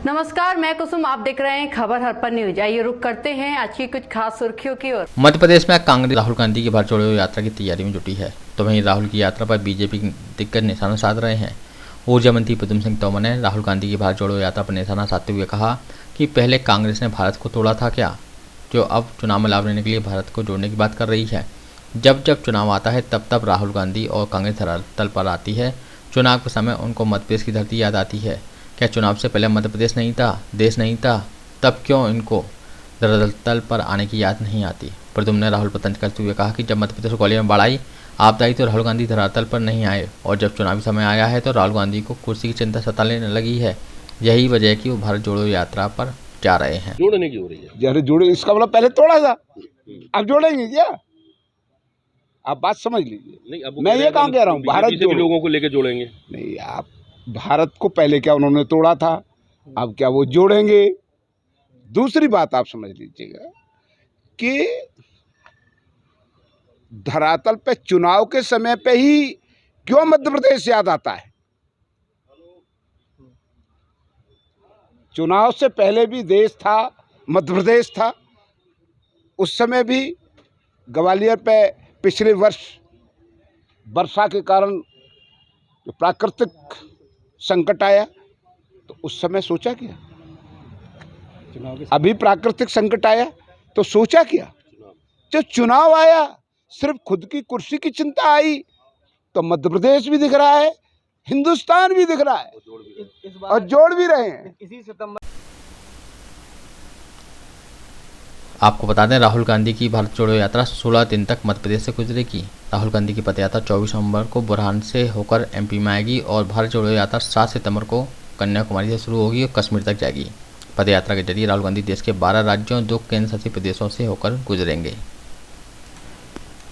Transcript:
नमस्कार, मैं कुसुम। आप देख रहे हैं खबर हरपन न्यूज। आइए रुक करते हैं आज की कुछ खास सुर्खियों की ओर। मध्य प्रदेश में कांग्रेस राहुल गांधी की भारत जोड़ो यात्रा की तैयारी में जुटी है, तो वहीं राहुल की यात्रा पर बीजेपी दिग्गज निशाना साध रहे हैं। ऊर्जा मंत्री प्रद्युम्न सिंह तोमर ने राहुल गांधी की भारत जोड़ो यात्रा पर निशाना साधते हुए कहा कि पहले कांग्रेस ने भारत को तोड़ा था क्या, जो अब चुनाव में लाभ लेने के लिए भारत को जोड़ने की बात कर रही है। जब जब चुनाव आता है तब तब राहुल गांधी और कांग्रेस धरातल पर आती है। चुनाव के समय उनको मध्य प्रदेश की धरती याद आती है। क्या चुनाव से पहले मध्य प्रदेश नहीं था, देश नहीं था? तब क्यों इनको धरातल पर आने की याद नहीं आती? प्रद्युम्न ने राहुल पर तंज करते हुए कहा कि जब मध्य प्रदेश ग्वालियर में बाढ़ आई, आपदा आई तो राहुल गांधी धरातल पर नहीं आए, और जब चुनावी समय आया है तो राहुल गांधी को कुर्सी की चिंता सताने लगी है। यही वजह है कि वो भारत जोड़ो यात्रा पर जा रहे हैं। जोड़ने की हो रही है। जरा जोड़े, इसका मतलब पहले तोड़ा था, अब जोड़ेंगे क्या? आप बात समझ लीजिए। नहीं, अब मैं ये काम कह रहा हूँ, भारत से भी लोगों को लेके जोड़ेंगे। नहीं, आप भारत को पहले क्या उन्होंने तोड़ा था, अब क्या वो जोड़ेंगे? दूसरी बात आप समझ लीजिएगा कि धरातल पे चुनाव के समय पे ही क्यों मध्य प्रदेश याद आता है? चुनाव से पहले भी देश था, मध्य प्रदेश था। उस समय भी ग्वालियर पे पिछले वर्ष वर्षा के कारण जो प्राकृतिक संकट आया, तो उस समय सोचा क्या? अभी प्राकृतिक संकट आया तो सोचा क्या? जो चुनाव आया, सिर्फ खुद की कुर्सी की चिंता आई, तो मध्य प्रदेश भी दिख रहा है, हिंदुस्तान भी दिख रहा है और जोड़ भी रहे हैं। आपको बता दें, राहुल गांधी की भारत जोड़ो यात्रा 16 दिन तक मध्य प्रदेश से गुजरेगी। राहुल गांधी की पदयात्रा 24 नवंबर को बुरहान से होकर एमपी में आएगी और भारत जोड़ो यात्रा 7 सितंबर को कन्याकुमारी से शुरू होगी और कश्मीर तक जाएगी। पदयात्रा के जरिए राहुल गांधी देश के 12 राज्यों, 2 केंद्र शासित प्रदेशों से होकर गुजरेंगे।